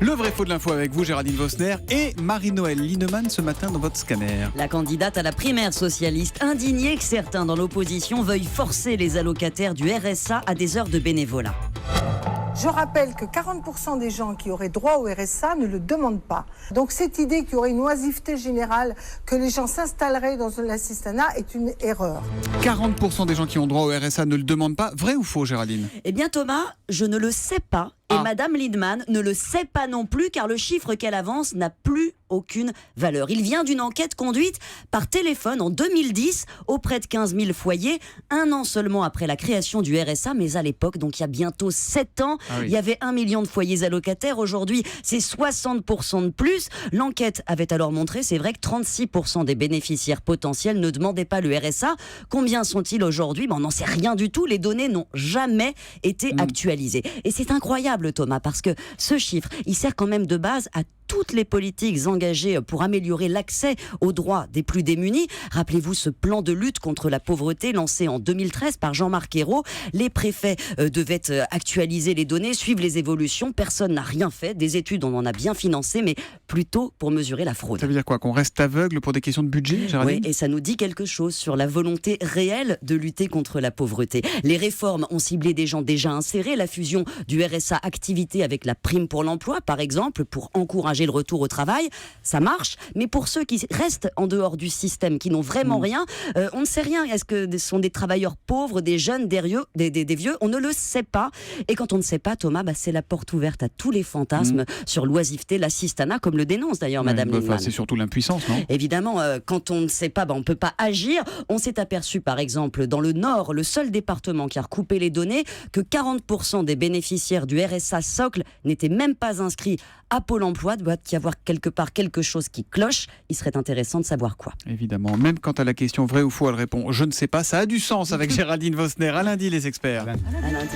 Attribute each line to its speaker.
Speaker 1: Le vrai faux de l'info avec vous, Géraldine Vosner et Marie-Noëlle Lienemann ce matin dans votre scanner.
Speaker 2: La candidate à la primaire socialiste, indignée que certains dans l'opposition veuillent forcer les allocataires du RSA à des heures de bénévolat.
Speaker 3: Je rappelle que 40% des gens qui auraient droit au RSA ne le demandent pas. Donc cette idée qu'il y aurait une oisiveté générale, que les gens s'installeraient dans l'assistanat est une erreur.
Speaker 1: 40% des gens qui ont droit au RSA ne le demandent pas. Vrai ou faux, Géraldine?
Speaker 2: Eh bien Thomas, je ne le sais pas. Et Madame Lienemann ne le sait pas non plus, car le chiffre qu'elle avance n'a plus aucune valeur. Il vient d'une enquête conduite par téléphone en 2010 auprès de 15 000 foyers, un an seulement après la création du RSA, mais à l'époque, donc il y a bientôt 7 ans, il y avait 1 million de foyers allocataires. Aujourd'hui, c'est 60% de plus. L'enquête avait alors montré, c'est vrai, que 36% des bénéficiaires potentiels ne demandaient pas le RSA. Combien sont-ils aujourd'hui? On n'en sait rien du tout. Les données n'ont jamais été actualisées. Et c'est incroyable, Thomas, parce que ce chiffre, il sert quand même de base à toutes les politiques engagées pour améliorer l'accès aux droits des plus démunis. Rappelez-vous ce plan de lutte contre la pauvreté lancé en 2013 par Jean-Marc Ayrault. Les préfets devaient actualiser les données, suivre les évolutions. Personne n'a rien fait. Des études, on en a bien financé, mais plutôt pour mesurer la fraude.
Speaker 1: Ça veut dire quoi? Qu'on reste aveugle pour des questions de budget, Géraldine?
Speaker 2: Oui, et ça nous dit quelque chose sur la volonté réelle de lutter contre la pauvreté. Les réformes ont ciblé des gens déjà insérés. La fusion du RSA activité avec la prime pour l'emploi, par exemple, pour encourager le retour au travail, ça marche, mais pour ceux qui restent en dehors du système, qui n'ont vraiment rien, on ne sait rien. Est-ce que ce sont des travailleurs pauvres, des jeunes, des vieux? On ne le sait pas. Et quand on ne sait pas, Thomas, c'est la porte ouverte à tous les fantasmes sur l'oisiveté, l'assistanat, comme le dénonce d'ailleurs Madame Lienemann.
Speaker 1: C'est surtout l'impuissance, non?
Speaker 2: Évidemment, quand on ne sait pas, on ne peut pas agir. On s'est aperçu, par exemple, dans le Nord, le seul département qui a recoupé les données, que 40% des bénéficiaires du RSA socle n'étaient même pas inscrits à Pôle emploi. Doit y avoir quelque part quelque chose qui cloche. Il serait intéressant de savoir quoi.
Speaker 1: Évidemment, même quand à la question vrai ou faux, elle répond « je ne sais pas », ça a du sens avec Géraldine Vosner. À lundi, les experts.
Speaker 2: À lundi.